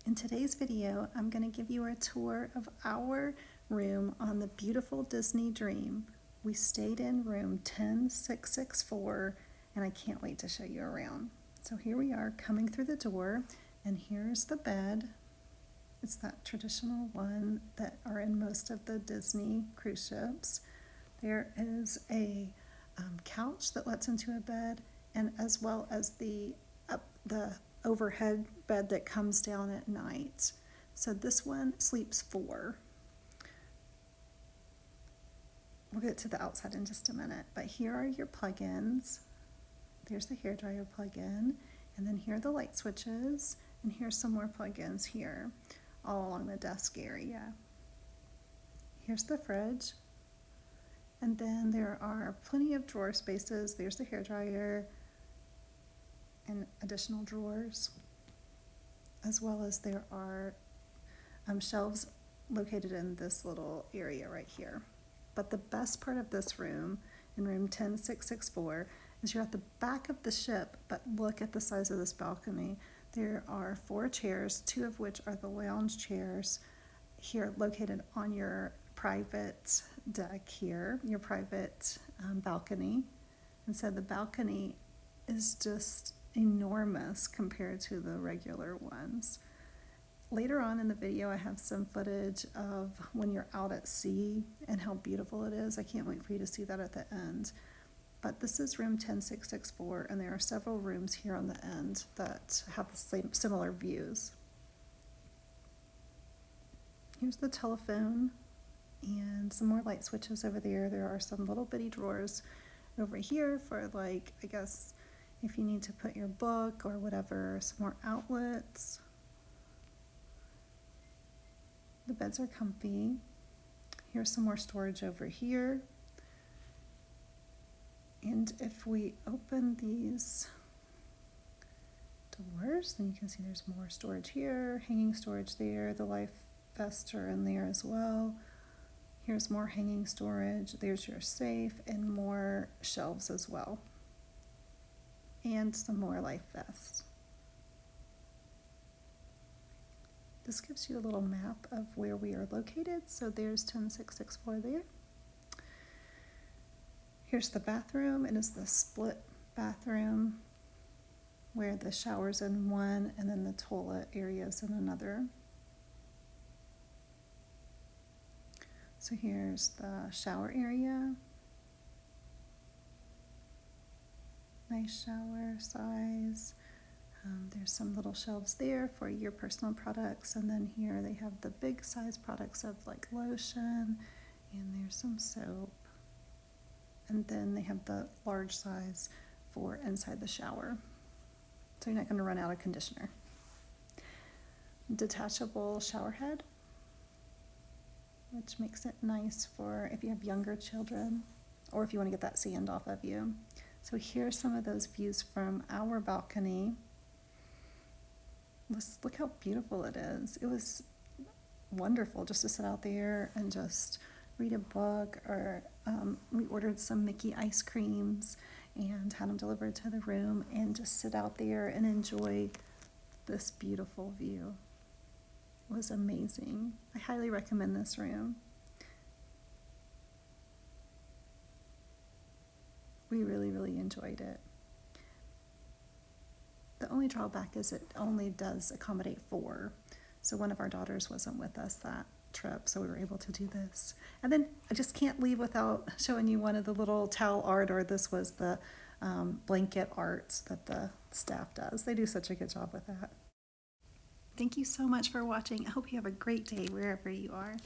In today's video, I'm going to give you a tour of our room on the beautiful Disney Dream. We stayed in room 10664, and I can't wait to show you around. So here we are coming through the door, and here's the bed. It's that traditional one that are in most of the Disney cruise ships. There is a couch that lets into a bed, and as well as the overhead bed that comes down at night. So this one sleeps 4. We'll get to the outside in just a minute, but here are your plug-ins. There's the hairdryer plug-in, and then here are the light switches, and here's some more plug-ins here, all along the desk area. Here's the fridge, and then there are plenty of drawer spaces. There's the hairdryer and additional drawers, as well as there are shelves located in this little area right here. But the best part of this room, in room 10664, is you're at the back of the ship, but look at the size of this balcony. There are 4 chairs, 2 of which are the lounge chairs here located on your private deck here, your private balcony. And so the balcony is just enormous compared to the regular ones. Later on in the video, I have some footage of when you're out at sea and how beautiful it is. I can't wait for you to see that at the end. But this is room 10664, and there are several rooms here on the end that have the same similar views. Here's the telephone and some more light switches over there. There are some little bitty drawers over here for, like, I guess if you need to put your book or whatever. Some more outlets. The beds are comfy. Here's some more storage over here. And if we open these doors, then you can see there's more storage here, hanging storage there. The life vests are in there as well. Here's more hanging storage. There's your safe and more shelves as well. And some more life vests. This gives you a little map of where we are located. So there's 10664 there. Here's the bathroom. It is the split bathroom where the shower's in one and then the toilet area is in another. So here's the shower area. Nice shower size. There's some little shelves there for your personal products, and then here they have the big size products of like lotion, and there's some soap, and then they have the large size for inside the shower, so you're not going to run out of conditioner. Detachable shower head, which makes it nice for if you have younger children or if you want to get that sand off of you. So here's some of those views from our balcony. Look how beautiful it is. It was wonderful just to sit out there and just read a book, or we ordered some Mickey ice creams and had them delivered to the room, and just sit out there and enjoy this beautiful view. It was amazing. I highly recommend this room. We really, really enjoyed it. The only drawback is it only does accommodate 4. So one of our daughters wasn't with us that trip, so we were able to do this. And then I just can't leave without showing you one of the little towel art, or this was the blanket art that the staff does. They do such a good job with that. Thank you so much for watching. I hope you have a great day wherever you are.